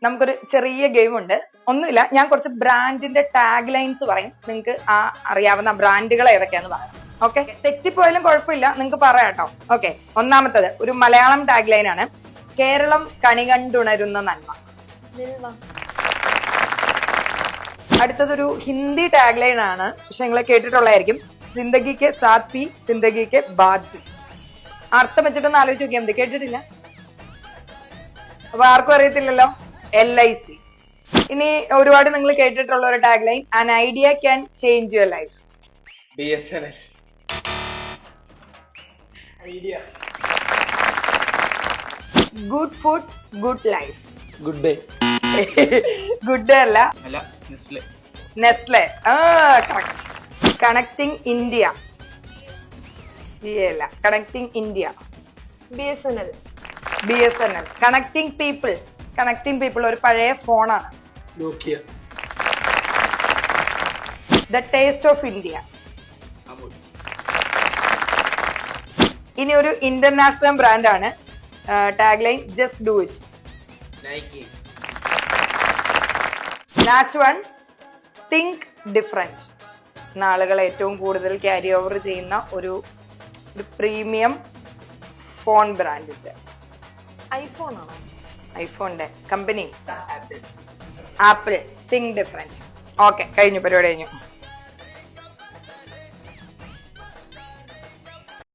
നമുക്കൊരു ചെറിയ ഗെയിം ഉണ്ട്. ഒന്നുമില്ല, ഞാൻ കുറച്ച് ബ്രാൻഡിന്റെ ടാഗ് ലൈൻസ് പറയും, നിങ്ങൾക്ക് ആ അറിയാവുന്ന ബ്രാൻഡുകൾ ഏതൊക്കെയാന്ന് പറയാം. ഓക്കെ, തെറ്റിപ്പോയാലും കുഴപ്പമില്ല, നിങ്ങൾക്ക് പറയാട്ടോ. ഓക്കെ, ഒന്നാമത്തത് ഒരു മലയാളം ടാഗ് ലൈൻ ആണ്. കേരളം കണി കണ്ടുണരുന്ന നന്മ. അടുത്തതൊരു ഹിന്ദി ടാഗ് ലൈൻ ആണ്, പക്ഷെ നിങ്ങൾ കേട്ടിട്ടുള്ളതായിരിക്കും. സിന്ദഗിക്ക് സാത്ത് പി സിന്ദഗിക്ക് ബാദ് പി. അർത്ഥം വെച്ചിട്ടൊന്ന് ആലോചിച്ച് നോക്കിയാൽ മതി. കേട്ടിട്ടില്ല? അപ്പൊ ആർക്കും അറിയത്തില്ലല്ലോ. LIC. ഇനി ഒരുപാട് നിങ്ങൾ കേട്ടിട്ടുള്ള ഒരു tag line, an idea can change your life. BSNL. Idea. Good food good life. Good day. Good day അല്ല, Nestle. Nestle. Correct. Connecting India. അല്ല, connecting India. BSNL. Connecting people. Connecting people ഒരു പഴയ ഫോണാണ്. Nokia. The taste of India. ഇനി ഒരു international brand ആണ്. Tag line just do it. Last one, think different. നാളുകൾ ഏറ്റവും കൂടുതൽ ക്യാരി ഓവർ ചെയ്യുന്ന ഒരു പ്രീമിയം ഫോൺ ബ്രാൻഡിന്റെ. ഐഫോൺ ആണോ? ഐഫോണിന്റെ company Apple. Think different. Okay, കഴിഞ്ഞു, പരിപാടി കഴിഞ്ഞു.